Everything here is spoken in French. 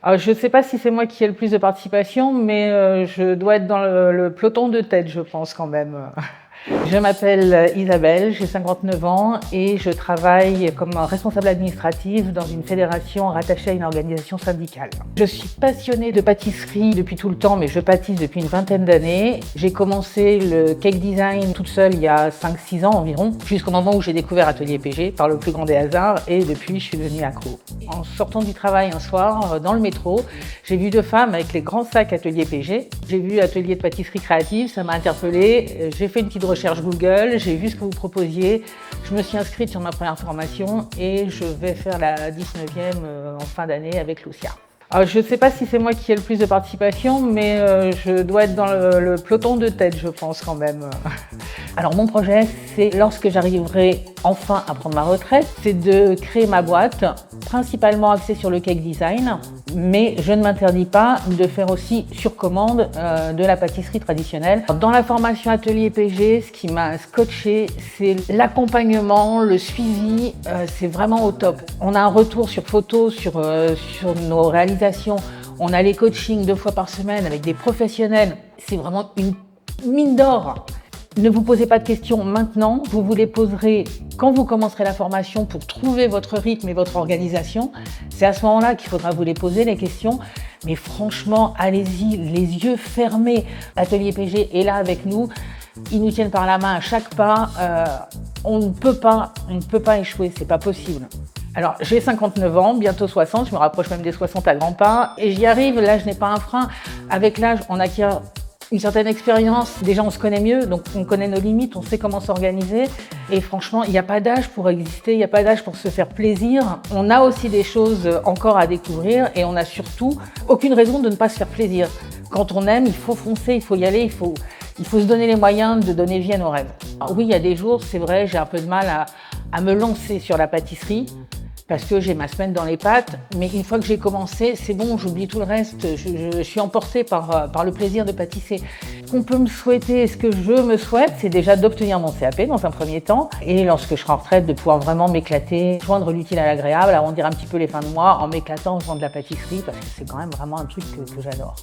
Alors, je ne sais pas si c'est moi qui ai le plus de participation, mais je dois être dans le peloton de tête, je pense quand même. Je m'appelle Isabelle, j'ai 59 ans et je travaille comme responsable administrative dans une fédération rattachée à une organisation syndicale. Je suis passionnée de pâtisserie depuis tout le temps, mais je pâtisse depuis une vingtaine d'années. J'ai commencé le cake design toute seule il y a 5-6 ans environ, jusqu'au moment où j'ai découvert Atelier PG par le plus grand des hasards et depuis je suis devenue accro. En sortant du travail un soir, dans le métro, j'ai vu deux femmes avec les grands sacs Atelier PG. J'ai vu Atelier de pâtisserie créative, ça m'a interpellée. J'ai fait une petite recherche Google, j'ai vu ce que vous proposiez, je me suis inscrite sur ma première formation et je vais faire la 19e en fin d'année avec Lucia. Alors, je ne sais pas si c'est moi qui ai le plus de participation, mais je dois être dans le peloton de tête, je pense quand même. Alors mon projet, c'est lorsque j'arriverai enfin à prendre ma retraite, c'est de créer ma boîte, principalement axée sur le cake design, mais je ne m'interdis pas de faire aussi sur commande de la pâtisserie traditionnelle. Dans la formation Atelier PG, ce qui m'a scotché, c'est l'accompagnement, le suivi, c'est vraiment au top. On a un retour sur photo sur nos réalisations, on a les coachings 2 fois par semaine avec des professionnels, c'est vraiment une mine d'or. Ne vous posez pas de questions maintenant, vous les poserez quand vous commencerez la formation pour trouver votre rythme et votre organisation. C'est à ce moment-là qu'il faudra vous les poser, les questions. Mais franchement, allez-y, les yeux fermés. Atelier PG est là avec nous. Ils nous tiennent par la main à chaque pas. On ne peut pas échouer, c'est pas possible. Alors, j'ai 59 ans, bientôt 60, je me rapproche même des 60 à grands pas. Et j'y arrive, l'âge n'est pas un frein. Avec l'âge, on acquiert une certaine expérience, déjà on se connaît mieux, donc on connaît nos limites, on sait comment s'organiser et franchement il n'y a pas d'âge pour exister, il n'y a pas d'âge pour se faire plaisir. On a aussi des choses encore à découvrir et on n'a surtout aucune raison de ne pas se faire plaisir. Quand on aime, il faut foncer, il faut y aller, il faut se donner les moyens de donner vie à nos rêves. Alors oui, il y a des jours, c'est vrai, j'ai un peu de mal à me lancer sur la pâtisserie, parce que j'ai ma semaine dans les pattes, mais une fois que j'ai commencé, c'est bon, j'oublie tout le reste, je suis emportée par le plaisir de pâtisser. Ce qu'on peut me souhaiter, ce que je me souhaite, c'est déjà d'obtenir mon CAP dans un premier temps, et lorsque je serai en retraite, de pouvoir vraiment m'éclater, joindre l'utile à l'agréable, arrondir un petit peu les fins de mois en m'éclatant en faisant de la pâtisserie, parce que c'est quand même vraiment un truc que j'adore.